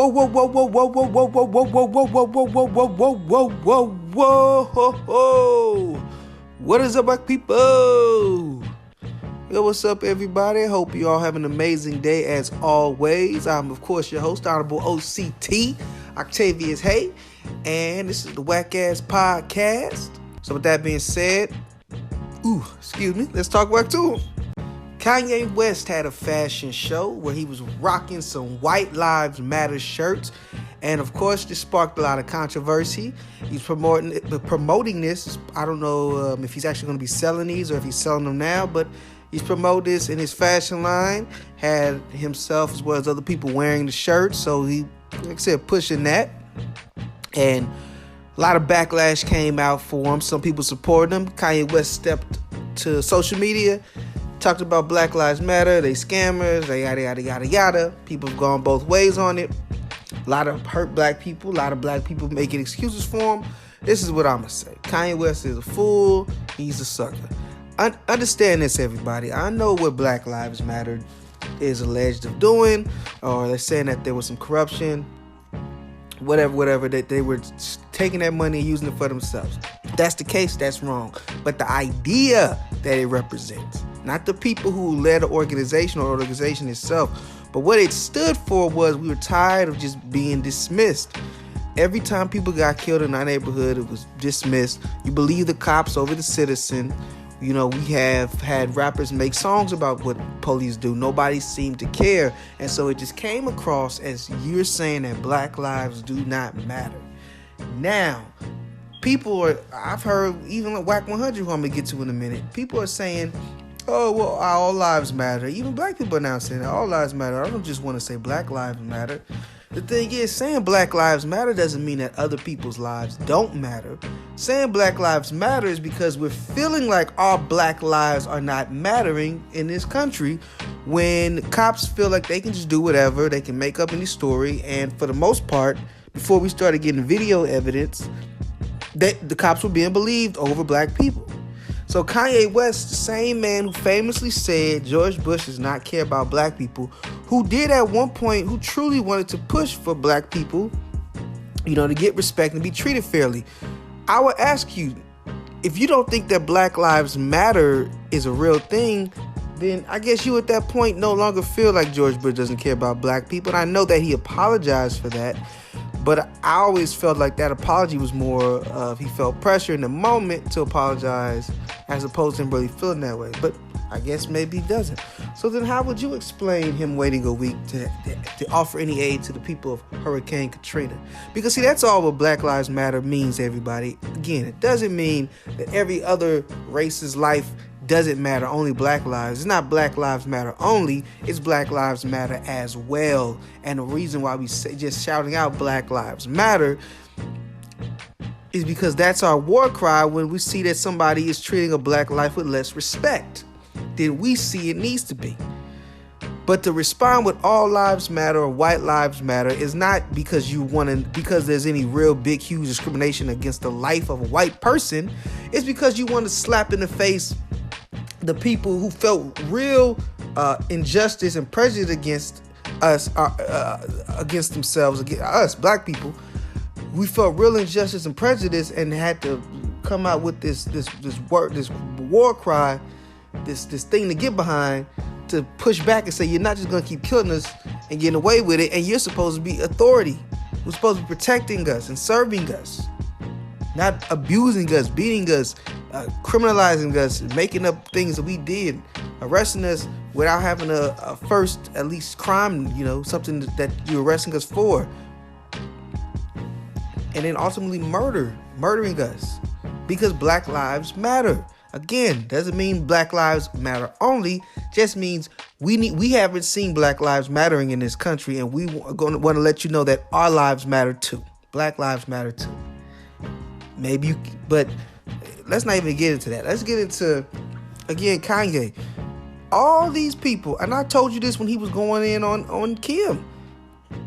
Whoa, whoa, whoa, whoa, whoa, whoa, whoa, whoa, whoa, whoa, whoa, whoa, whoa, whoa, whoa, whoa, whoa, whoa, ho, ho. What is up, my people? Yo, what's up, everybody? Hope you all have an amazing day as always. I'm, of course, your host, Honorable OCT, Octavius Haye, and this is the WACCast podcast. So with that being said, let's talk back to him. Kanye West had a fashion show where he was rocking some White Lives Matter shirts. And of course, this sparked a lot of controversy. He's promoting this. I don't know if he's actually going to be selling these or if he's selling them now, but he's promoted this in his fashion line. Had himself as well as other people wearing the shirt. So he, like I said, pushing that. And a lot of backlash came out for him. Some people supported him. Kanye West stepped to social media, talked about Black Lives Matter, they scammers, they yada, yada, yada, yada. People have gone both ways on it. A lot of hurt black people, a lot of black people making excuses for him. This is what I'm going to say. Kanye West is a fool. He's a sucker. Understand this, everybody. I know what Black Lives Matter is alleged of doing, or they're saying that there was some corruption, whatever, that they were taking that money and using it for themselves. If that's the case, that's wrong. But the idea that it represents, not the people who led the organization or organization itself, but what it stood for was we were tired of just being dismissed. Every time people got killed in our neighborhood, it was dismissed. You believe the cops over the citizen. You know, we have had rappers make songs about what police do. Nobody seemed to care. And so it just came across as you're saying that black lives do not matter. Now, I've heard, even like WAC 100, who I'm going to get to in a minute, people are saying, oh, well, all lives matter. Even black people are now saying that all lives matter. I don't just want to say black lives matter. The thing is, saying black lives matter doesn't mean that other people's lives don't matter. Saying black lives matter is because we're feeling like all black lives are not mattering in this country when cops feel like they can just do whatever, they can make up any story, and for the most part, before we started getting video evidence, the cops were being believed over black people. So Kanye West, the same man who famously said George Bush does not care about black people, who did at one point, who truly wanted to push for black people, to get respect and be treated fairly. I would ask you, if you don't think that Black Lives Matter is a real thing, then I guess you at that point no longer feel like George Bush doesn't care about black people. And I know that he apologized for that. But I always felt like that apology was more of he felt pressure in the moment to apologize as opposed to him really feeling that way. But I guess maybe he doesn't. So then how would you explain him waiting a week to offer any aid to the people of Hurricane Katrina? Because, see, that's all what Black Lives Matter means, everybody. Again, it doesn't mean that every other race's life doesn't matter, only black lives. It's not Black Lives Matter only, it's Black Lives Matter as well. And the reason why we say just shouting out Black Lives Matter is because that's our war cry when we see that somebody is treating a black life with less respect than we see it needs to be. But to respond with all lives matter or white lives matter is not because because there's any real big, huge discrimination against the life of a white person. It's because you want to slap in the face the people who felt real injustice and prejudice against us, against themselves, against us, black people. We felt real injustice and prejudice and had to come out with this war cry, this thing to get behind, to push back and say, you're not just going to keep killing us and getting away with it, and you're supposed to be authority. We're supposed to be protecting us and serving us, not abusing us, beating us, criminalizing us, making up things that we did, arresting us without having a first, at least, crime, something that you're arresting us for. And then ultimately murdering us because Black Lives Matter. Again, doesn't mean Black Lives Matter only, just means we haven't seen Black Lives mattering in this country, and we want to let you know that our lives matter too. Black Lives Matter too. But let's not even get into that. Let's get into, again, Kanye. All these people, and I told you this when he was going in on Kim.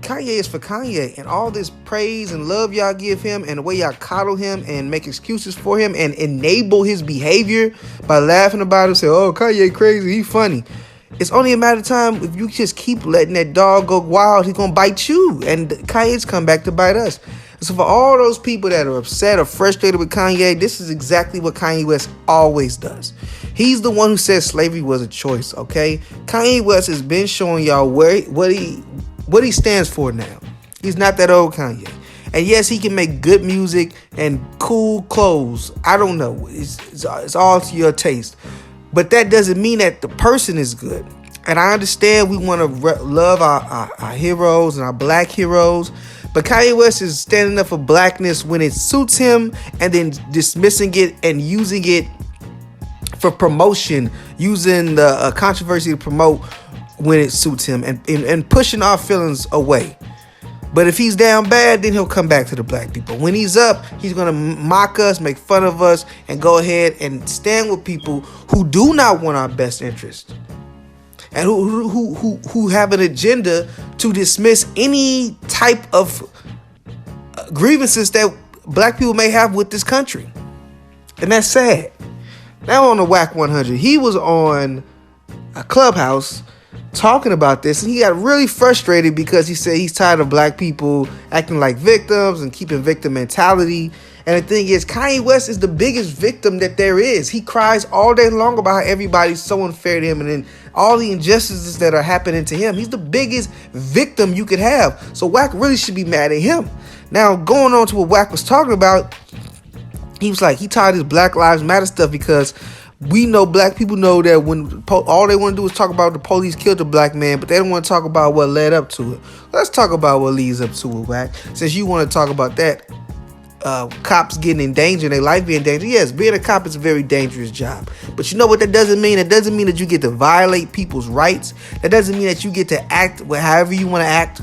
Kanye is for Kanye, and all this praise and love y'all give him and the way y'all coddle him and make excuses for him and enable his behavior by laughing about him, say, oh, Kanye crazy, he funny. It's only a matter of time. If you just keep letting that dog go wild, he's gonna bite you, and Kanye's come back to bite us. So for all those people that are upset or frustrated with Kanye, this is exactly what Kanye West always does. He's the one who said slavery was a choice, okay? Kanye West has been showing y'all what he stands for now. He's not that old Kanye. And yes, he can make good music and cool clothes. I don't know. It's all to your taste. But that doesn't mean that the person is good. And I understand we want to love our heroes and our black heroes. But Kanye West is standing up for blackness when it suits him and then dismissing it and using it for promotion, using the controversy to promote when it suits him and pushing our feelings away. But if he's down bad, then he'll come back to the black people. When he's up, he's going to mock us, make fun of us, and go ahead and stand with people who do not want our best interest. And who have an agenda to dismiss any type of grievances that black people may have with this country. And that's sad. Now on the WACC 100, he was on a Clubhouse talking about this, and he got really frustrated because he said he's tired of black people acting like victims and keeping victim mentality. And the thing is, Kanye West is the biggest victim that there is. He cries all day long about how everybody's so unfair to him and then all the injustices that are happening to him. He's the biggest victim you could have. So WACC really should be mad at him. Now, going on to what WACC was talking about, he was like, he tired of this Black Lives Matter stuff because we know, black people know that when all they want to do is talk about the police killed a black man, but they don't want to talk about what led up to it. Let's talk about what leads up to it, WACC. Since you want to talk about that, cops getting in danger, their life being in danger. Yes, being a cop is a very dangerous job. But you know what that doesn't mean? It doesn't mean that you get to violate people's rights. That doesn't mean that you get to act however you want to act,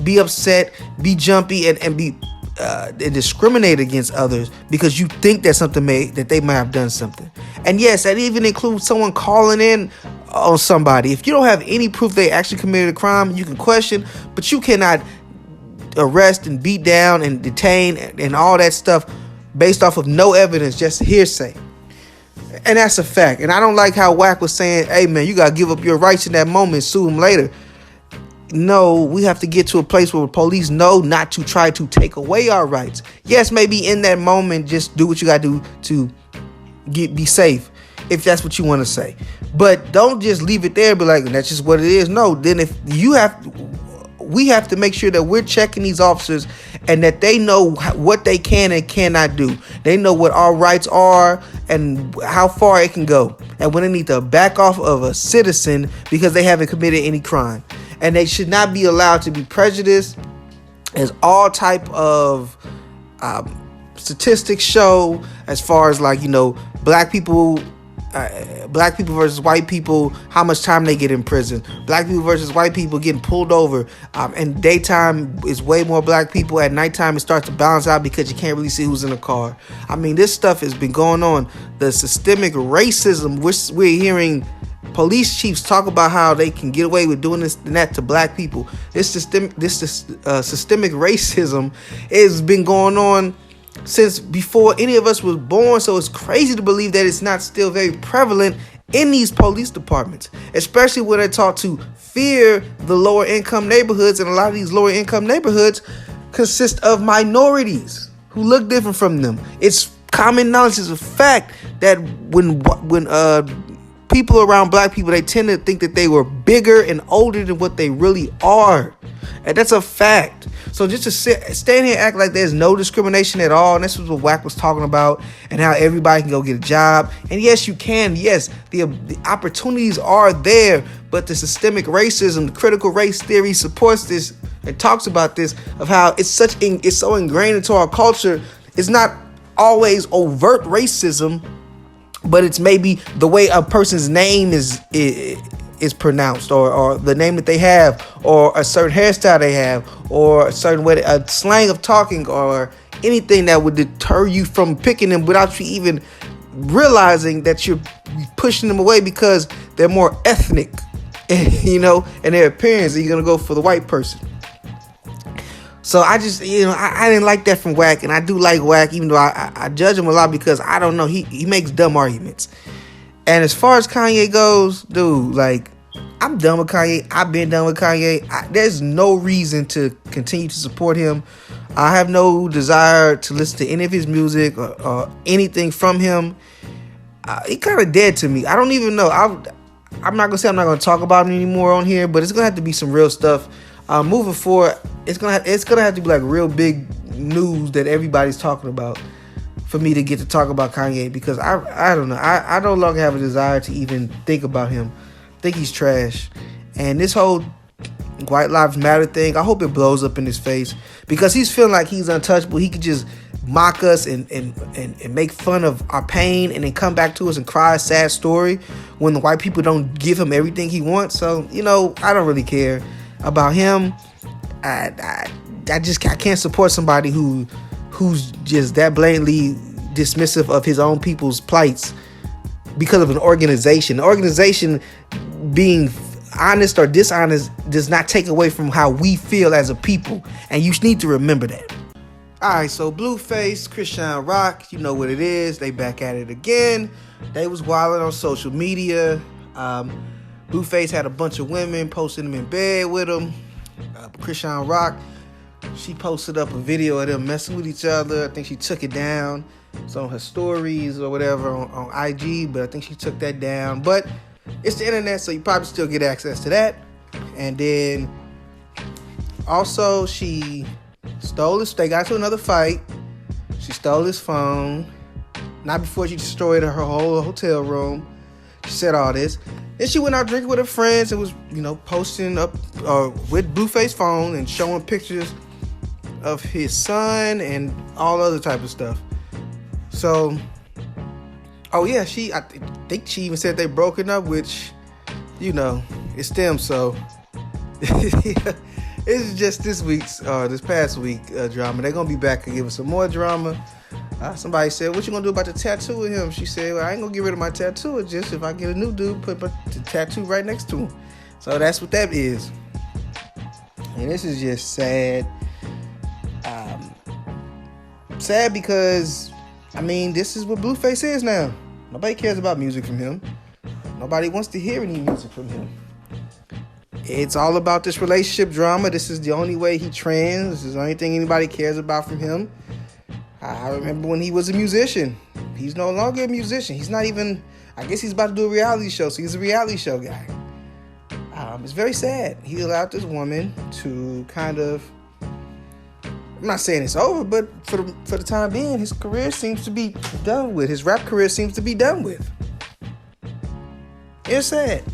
be upset, be jumpy, and be and discriminate against others because you think that that they might have done something. And yes, that even includes someone calling in on somebody. If you don't have any proof they actually committed a crime, you can question, but you cannot arrest and beat down and detain and all that stuff based off of no evidence, just hearsay. And that's a fact. And I don't like how WACC was saying, hey man, you gotta give up your rights in that moment, sue them later. No, we have to get to a place where the police know not to try to take away our rights. Yes, maybe in that moment, just do what you gotta do to be safe, if that's what you want to say. But don't just leave it there and be like, that's just what it is. No, then we have to make sure that we're checking these officers and that they know what they can and cannot do. They know what our rights are and how far it can go. And when they need to back off of a citizen because they haven't committed any crime. And they should not be allowed to be prejudiced, as all type of statistics show, as far as like, black people versus white people, how much time they get in prison. Black people versus white people getting pulled over. And daytime is way more black people. At nighttime, it starts to balance out because you can't really see who's in the car. I mean, this stuff has been going on. The systemic racism, we're hearing police chiefs talk about how they can get away with doing this and that to black people. This systemic racism has been going on since before any of us was born. So it's crazy to believe that it's not still very prevalent in these police departments, especially when they're taught to fear the lower income neighborhoods. And a lot of these lower income neighborhoods consist of minorities who look different from them. It's common knowledge, it's a fact that when people around black people, they tend to think that they were bigger and older than what they really are. And that's a fact. So just to stand here and act like there's no discrimination at all, and this was what WACC was talking about, and how everybody can go get a job. And yes, you can. Yes, the opportunities are there, but the systemic racism, the critical race theory supports this and talks about this, of how it's so ingrained into our culture. It's not always overt racism, but it's maybe the way a person's name is pronounced, or the name that they have, or a certain hairstyle they have, or a certain way, a slang of talking, or anything that would deter you from picking them without you even realizing that you're pushing them away because they're more ethnic, and their appearance, and you're gonna go for the white person. So I just, I didn't like that from WACC, and I do like WACC, even though I judge him a lot because I don't know, he makes dumb arguments. And as far as Kanye goes, dude, like, I'm done with Kanye. I've been done with Kanye. There's no reason to continue to support him. I have no desire to listen to any of his music or anything from him. He kind of dead to me. I don't even know. I'm not gonna say I'm not gonna talk about him anymore on here, but it's gonna have to be some real stuff. Moving forward, it's gonna have to be like real big news that everybody's talking about for me to get to talk about Kanye, because I don't know. I no longer have a desire to even think about him. I think he's trash. And this whole White Lives Matter thing, I hope it blows up in his face, because he's feeling like he's untouchable. He could just mock us and make fun of our pain and then come back to us and cry a sad story when the white people don't give him everything he wants. So, I don't really care about him. I can't support somebody who's just that blatantly dismissive of his own people's plights because of an organization. The organization being honest or dishonest does not take away from how we feel as a people, and you need to remember that. Alright, so Blueface, Chriseanrock, you know what it is. They back at it again. They was wilding on social media. Blueface had a bunch of women posting him in bed with him. Chriseanrock, she posted up a video of them messing with each other. I think she took it down. It's on her stories or whatever on IG, but I think she took that down. But it's the internet, so you probably still get access to that. And then also they got into another fight. She stole his phone. Not before she destroyed her whole hotel room. She said all this. Then she went out drinking with her friends and was, posting up with Blueface's phone and showing pictures of his son and all other type of stuff. So, I think she even said they broken up, which, it's them. So, it's just this past week drama. They're gonna be back and give us some more drama. Somebody said, "What you gonna do about the tattoo of him?" She said, "Well, I ain't gonna get rid of my tattoo. It's just if I get a new dude, put the tattoo right next to him." So that's what that is. And this is just sad. Sad because, this is what Blueface is now. Nobody cares about music from him. Nobody wants to hear any music from him. It's all about this relationship drama. This is the only way he trends. This is the only thing anybody cares about from him. I remember when he was a musician. He's no longer a musician. He's not even, I guess he's about to do a reality show, so he's a reality show guy. It's very sad. He allowed this woman to kind of, I'm not saying it's over, but for the time being, his career seems to be done with. His rap career seems to be done with. It's sad.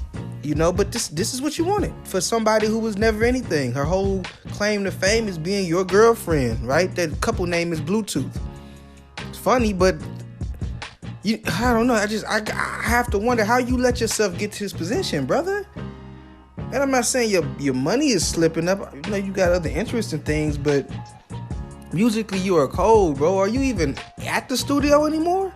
But this is what you wanted for somebody who was never anything. Her whole claim to fame is being your girlfriend, right? That couple name is Bluetooth. It's funny, but I don't know. I have to wonder how you let yourself get to this position, brother. And I'm not saying your money is slipping up. You got other interests and things, but musically you are cold, bro. Are you even at the studio anymore?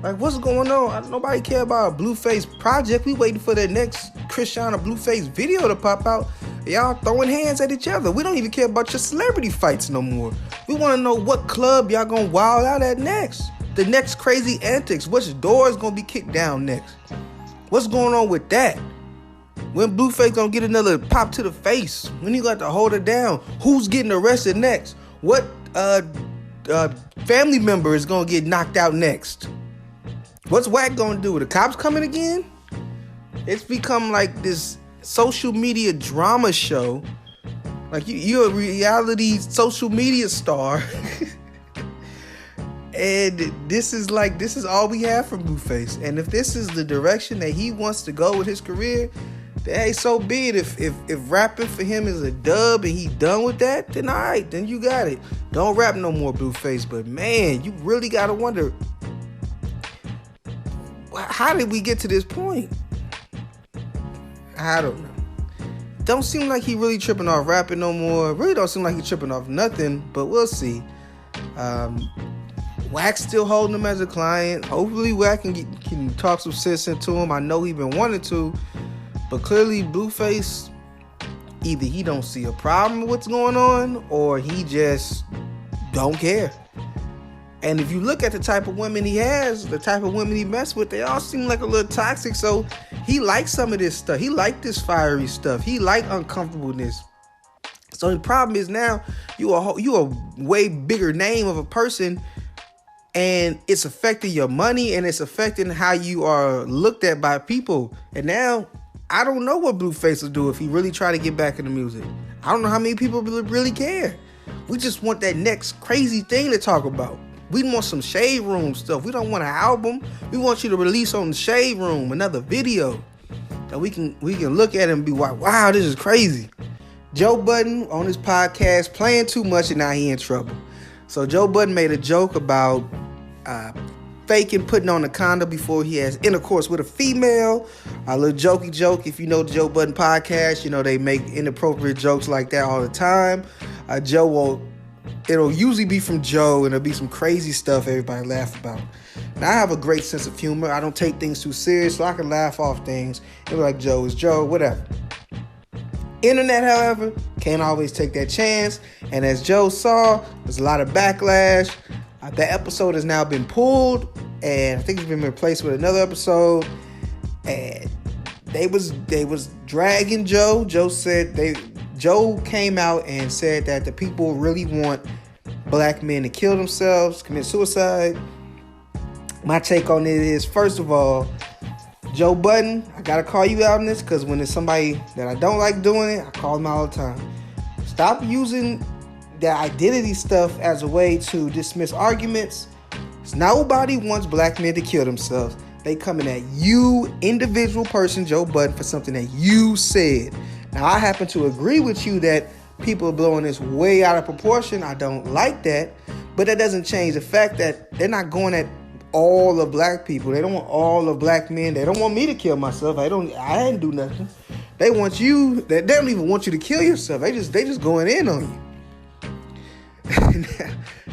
Like, what's going on? Nobody care about a Blueface project. We waiting for the next Chrisean or Blueface video to pop out. Y'all throwing hands at each other. We don't even care about your celebrity fights no more. We want to know what club y'all gonna wild out at next. The next crazy antics. Which door is gonna be kicked down next? What's going on with that? When Blueface gonna get another pop to the face? When he got to hold it down? Who's getting arrested next? What family member is gonna get knocked out next? What's WACC gonna do? The cops coming again? It's become like this social media drama show. Like you're a reality social media star. And this is all we have from Blueface. And if this is the direction that he wants to go with his career, then hey, so be it. If rapping for him is a dub and he's done with that, then all right, then you got it. Don't rap no more, Blueface. But man, you really gotta wonder, how did we get to this point? I don't know. Don't seem like he really tripping off rapping no more. Really don't seem like he tripping off nothing, but we'll see. WACC still holding him as a client. Hopefully WACC can talk some sense into him. I know he been wanting to, but clearly Blueface, either he don't see a problem with what's going on or he just don't care. And if you look at the type of women he has, the type of women he messed with, they all seem like a little toxic. So he likes some of this stuff. He liked this fiery stuff. He liked uncomfortableness. So the problem is now you a way bigger name of a person, and it's affecting your money, and it's affecting how you are looked at by people. And now I don't know what Blueface will do if he really try to get back into music. I don't know how many people really care. We just want that next crazy thing to talk about. We want some Shade Room stuff. We don't want an album. We want you to release on the Shade Room another video that we can look at and be like, wow, this is crazy. Joe Budden on his podcast playing too much, and now he in trouble. So Joe Budden made a joke about faking putting on a condom before he has intercourse with a female. A little jokey joke. If you know the Joe Budden podcast, you know they make inappropriate jokes like that all the time. It'll usually be from Joe, and it'll be some crazy stuff everybody laugh about. Now, I have a great sense of humor. I don't take things too serious, so I can laugh off things. And be like, Joe is Joe, whatever. Internet, however, can't always take that chance. And as Joe saw, there's a lot of backlash. That episode has now been pulled, and I think it's been replaced with another episode. And they was dragging Joe. Joe came out and said that the people really want black men to kill themselves, commit suicide. My take on it is, first of all, Joe Budden, I gotta call you out on this, because when there's somebody that I don't like doing it, I call them out all the time. Stop using that identity stuff as a way to dismiss arguments. Nobody wants black men to kill themselves. They coming at you, individual person, Joe Budden, for something that you said. Now, I happen to agree with you that people are blowing this way out of proportion. I don't like that. But that doesn't change the fact that they're not going at all of black people. They don't want all of black men. They don't want me to kill myself. I didn't do nothing. They want you. They don't even want you to kill yourself. They just going in on you.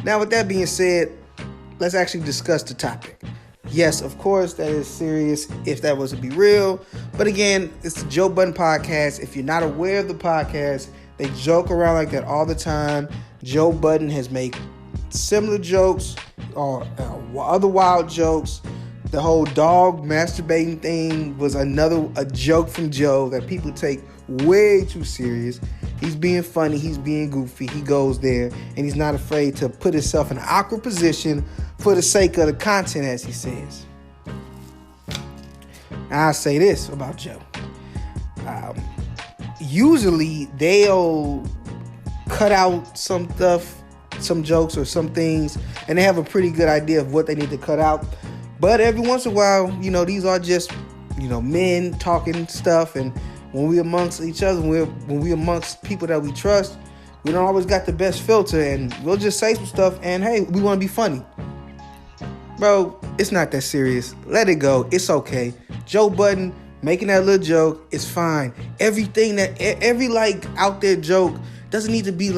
Now, with that being said, let's actually discuss the topic. Yes, of course, that is serious if that was to be real. But again, it's the Joe Budden podcast. If you're not aware of the podcast, they joke around like that all the time. Joe Budden has made similar jokes or other wild jokes. The whole dog masturbating thing was a joke from Joe that people take way too serious. He's being funny. He's being goofy. He goes there, and he's not afraid to put himself in an awkward position for the sake of the content, as he says. Now, I'll say this about Joe. Usually, they'll cut out some stuff, some jokes or some things, and they have a pretty good idea of what they need to cut out. But every once in a while, these are just, men talking stuff. And when we amongst each other, when we amongst people that we trust, we don't always got the best filter, and we'll just say some stuff, and hey, we want to be funny. Bro, it's not that serious. Let it go. It's okay. Joe Budden making that little joke is fine. Every out there joke doesn't need to be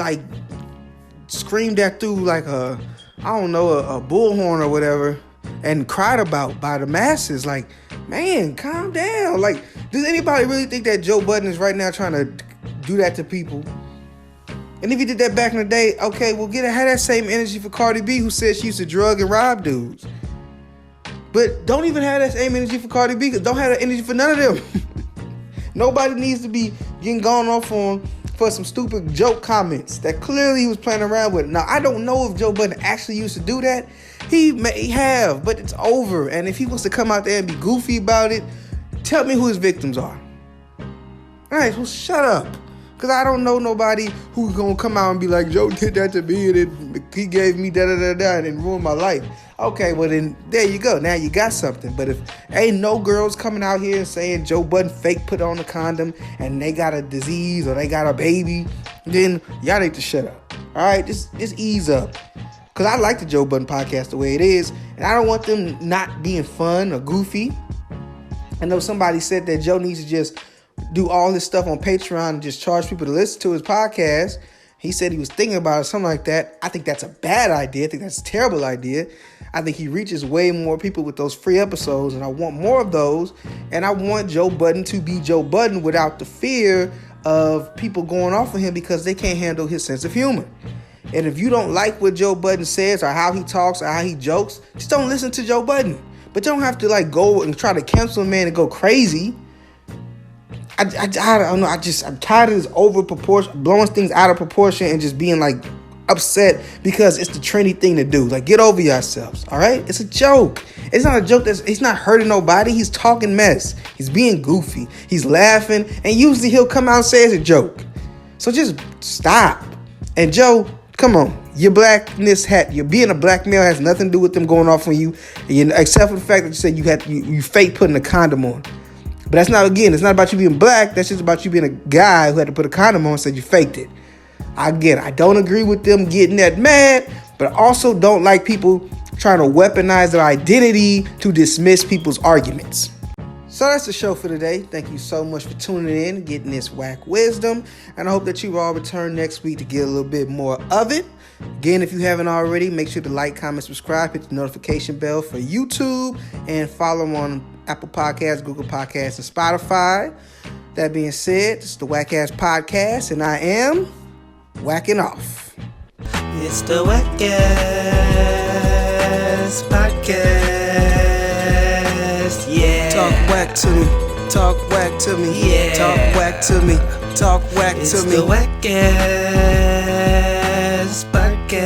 screamed at through a bullhorn or whatever and cried about by the masses. Man, calm down. Does anybody really think that Joe Budden is right now trying to do that to people? And if he did that back in the day, okay, well, have that same energy for Cardi B, who said she used to drug and rob dudes. But don't even have that same energy for Cardi B, because don't have that energy for none of them. Nobody needs to be getting gone off on for some stupid joke comments that clearly he was playing around with. Now, I don't know if Joe Budden actually used to do that. He may have, but it's over. And if he wants to come out there and be goofy about it, tell me who his victims are. All right, well, shut up. Because I don't know nobody who's going to come out and be like, Joe did that to me, and he gave me da-da-da-da, and it ruined my life. Okay, well then, there you go. Now you got something. But if ain't no girls coming out here and saying Joe Budden fake put on a condom, and they got a disease, or they got a baby, then y'all need to shut up. All right, just ease up. Because I like the Joe Budden podcast the way it is, and I don't want them not being fun or goofy. I know somebody said that Joe needs to just do all this stuff on Patreon and just charge people to listen to his podcast. He said he was thinking about it, something like that. I think that's a bad idea. I think that's a terrible idea. I think he reaches way more people with those free episodes, and I want more of those. And I want Joe Budden to be Joe Budden without the fear of people going off of him because they can't handle his sense of humor. And if you don't like what Joe Budden says or how he talks or how he jokes, just don't listen to Joe Budden. But you don't have to like go and try to cancel a man and go crazy. I don't know. I'm tired of this over proportion, blowing things out of proportion and just being like upset because it's the trendy thing to do. Like, get over yourselves, all right? It's a joke. It's not a joke. He's not hurting nobody. He's talking mess. He's being goofy. He's laughing, and usually he'll come out and say it's a joke. So just stop. And Joe, come on. Your blackness your being a black male has nothing to do with them going off on you, except for the fact that you said you fake putting a condom on. But that's not, again, it's not about you being black. That's just about you being a guy who had to put a condom on and said you faked it. Again, I don't agree with them getting that mad, but I also don't like people trying to weaponize their identity to dismiss people's arguments. So that's the show for today. Thank you so much for tuning in, getting this whack wisdom, and I hope that you all return next week to get a little bit more of it. Again, if you haven't already, make sure to like, comment, subscribe, hit the notification bell for YouTube, and follow on Apple Podcasts, Google Podcasts, and Spotify. That being said, this is the WACCast podcast, and I am whacking off. It's the WACCast podcast, yeah. Talk whack to me, talk whack to me, yeah. Talk whack to me, talk whack it's to me. It's the WACCast podcast,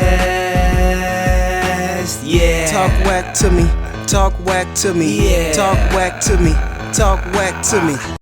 yeah. Talk whack to me, talk whack to me, yeah. Talk whack to me, talk whack to me.